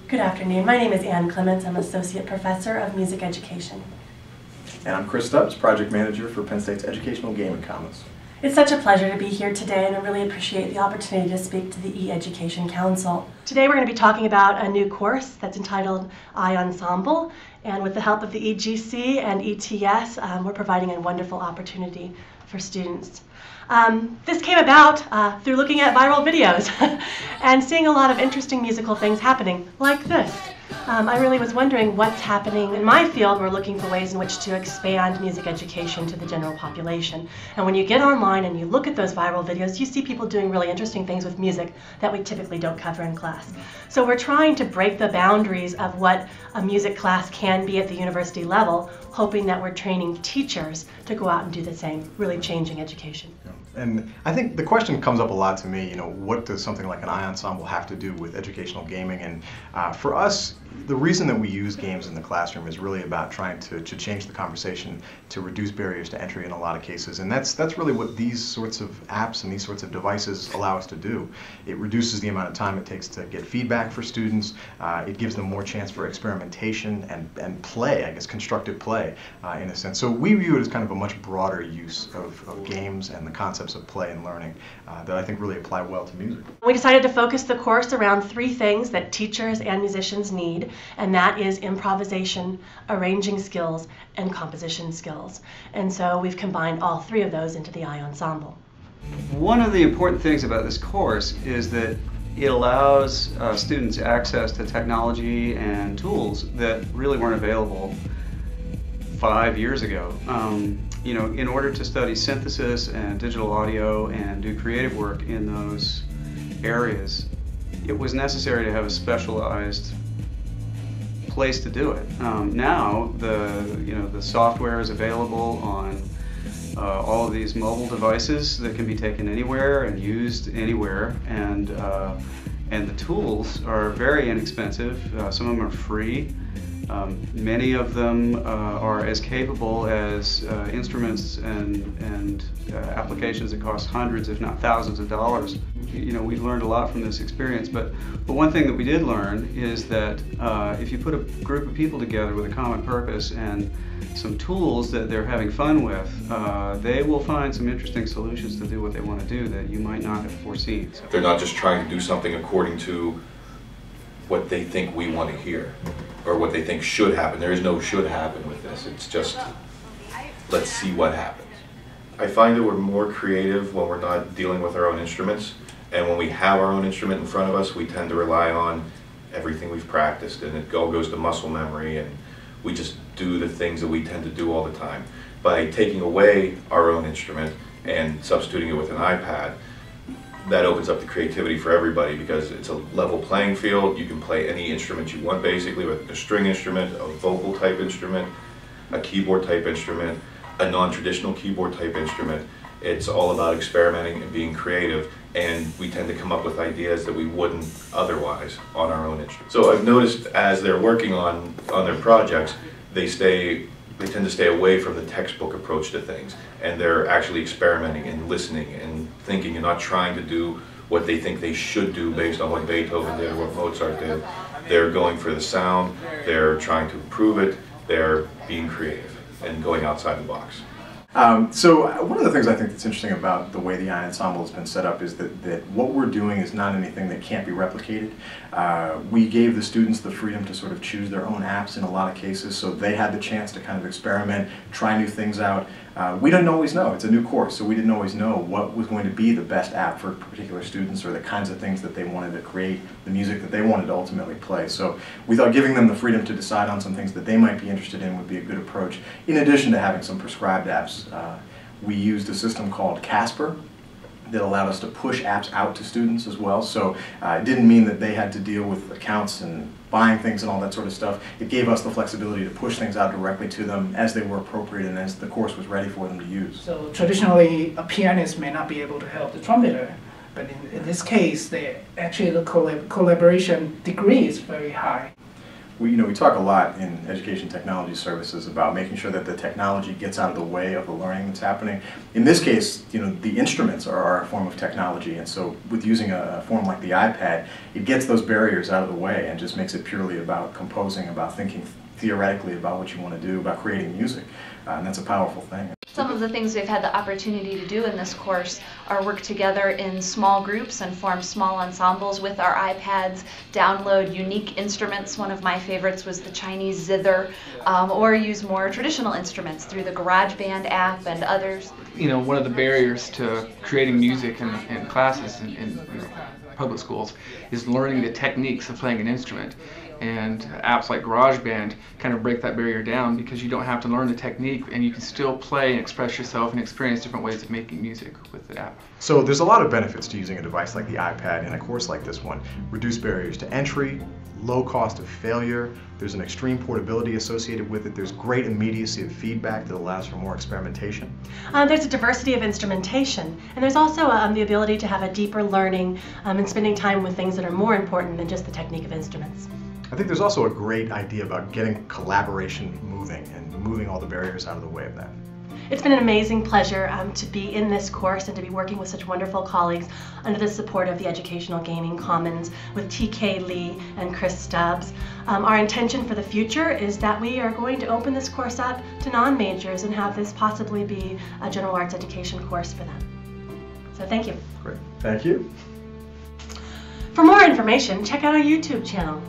Good afternoon. My name is Ann Clements. I'm Associate Professor of Music Education. And I'm Chris Stubbs, Project Manager for Penn State's Educational Gaming Commons. It's such a pleasure to be here today, and I really appreciate the opportunity to speak to the E-Education Council. Today we're going to be talking about a new course that's entitled iEnsemble, and with the help of the EGC and ETS, we're providing a wonderful opportunity for students. This came about through looking at viral videos and seeing a lot of interesting musical things happening, like this. I really was wondering what's happening in my field. We're looking for ways in which to expand music education to the general population. And when you get online and you look at those viral videos, you see people doing really interesting things with music that we typically don't cover in class. So we're trying to break the boundaries of what a music class can be at the university level, hoping that we're training teachers to go out and do the same, really changing education. And I think the question comes up a lot to me, what does something like an iEnsemble have to do with educational gaming? And for us, the reason that we use games in the classroom is really about trying to change the conversation, to reduce barriers to entry in a lot of cases. And that's really what these sorts of apps and these sorts of devices allow us to do. It reduces the amount of time it takes to get feedback for students. It gives them more chance for experimentation and play, I guess, constructive play in a sense. So we view it as kind of a much broader use of games and the concepts of play and learning that I think really apply well to music. We decided to focus the course around three things that teachers and musicians need, and that is improvisation, arranging skills, and composition skills. And so we've combined all three of those into the iEnsemble. One of the important things about this course is that it allows students access to technology and tools that really weren't available 5 years ago. In order to study synthesis and digital audio and do creative work in those areas, it was necessary to have a specialized place to do it. Now the software is available on all of these mobile devices that can be taken anywhere and used anywhere, and the tools are very inexpensive. Some of them are free. Many of them are as capable as instruments and applications that cost hundreds, if not thousands of dollars. We've learned a lot from this experience, but one thing that we did learn is that if you put a group of people together with a common purpose and some tools that they're having fun with, they will find some interesting solutions to do what they want to do that you might not have foreseen. So. They're not just trying to do something according to what they think we want to hear or what they think should happen. There is no should happen with this. It's just, let's see what happens. I find that we're more creative when we're not dealing with our own instruments, and when we have our own instrument in front of us, we tend to rely on everything we've practiced, and it all goes to muscle memory, and we just do the things that we tend to do all the time. By taking away our own instrument and substituting it with an iPad, that opens up the creativity for everybody because it's a level playing field. You can play any instrument you want, basically, with a string instrument, a vocal type instrument, a keyboard type instrument, a non-traditional keyboard type instrument. It's all about experimenting and being creative, and we tend to come up with ideas that we wouldn't otherwise on our own instrument. So I've noticed as they're working on their projects, they tend to stay away from the textbook approach to things, and they're actually experimenting and listening and thinking and not trying to do what they think they should do based on what Beethoven did or what Mozart did. They're going for the sound, they're trying to improve it, they're being creative and going outside the box. So one of the things I think that's interesting about the way the iEnsemble has been set up is that what we're doing is not anything that can't be replicated. We gave the students the freedom to sort of choose their own apps in a lot of cases, so they had the chance to kind of experiment, try new things out. We didn't always know. It's a new course, so we didn't always know what was going to be the best app for particular students or the kinds of things that they wanted to create, the music that they wanted to ultimately play. So we thought giving them the freedom to decide on some things that they might be interested in would be a good approach, in addition to having some prescribed apps. We used a system called Casper that allowed us to push apps out to students as well. So it didn't mean that they had to deal with accounts and buying things and all that sort of stuff. It gave us the flexibility to push things out directly to them as they were appropriate and as the course was ready for them to use. So traditionally, a pianist may not be able to help the trumpeter, but in this case, the collaboration degree is very high. We talk a lot in education technology services about making sure that the technology gets out of the way of the learning that's happening. In this case, the instruments are a form of technology, and so with using a form like the iPad, it gets those barriers out of the way and just makes it purely about composing, about thinking theoretically about what you want to do, about creating music, and that's a powerful thing. Some of the things we've had the opportunity to do in this course are work together in small groups and form small ensembles with our iPads, download unique instruments. One of my favorites was the Chinese zither, or use more traditional instruments through the GarageBand app and others. One of the barriers to creating music in classes in public schools is learning the techniques of playing an instrument. And apps like GarageBand kind of break that barrier down because you don't have to learn the technique and you can still play and express yourself and experience different ways of making music with the app. So there's a lot of benefits to using a device like the iPad in a course like this one. Reduced barriers to entry, low cost of failure, there's an extreme portability associated with it, there's great immediacy of feedback that allows for more experimentation. There's a diversity of instrumentation, and there's also the ability to have a deeper learning and spending time with things that are more important than just the technique of instruments. I think there's also a great idea about getting collaboration moving and moving all the barriers out of the way of that. It's been an amazing pleasure to be in this course and to be working with such wonderful colleagues under the support of the Educational Gaming Commons with TK Lee and Chris Stubbs. Our intention for the future is that we are going to open this course up to non-majors and have this possibly be a general arts education course for them. So thank you. Great. Thank you. For more information, check out our YouTube channel.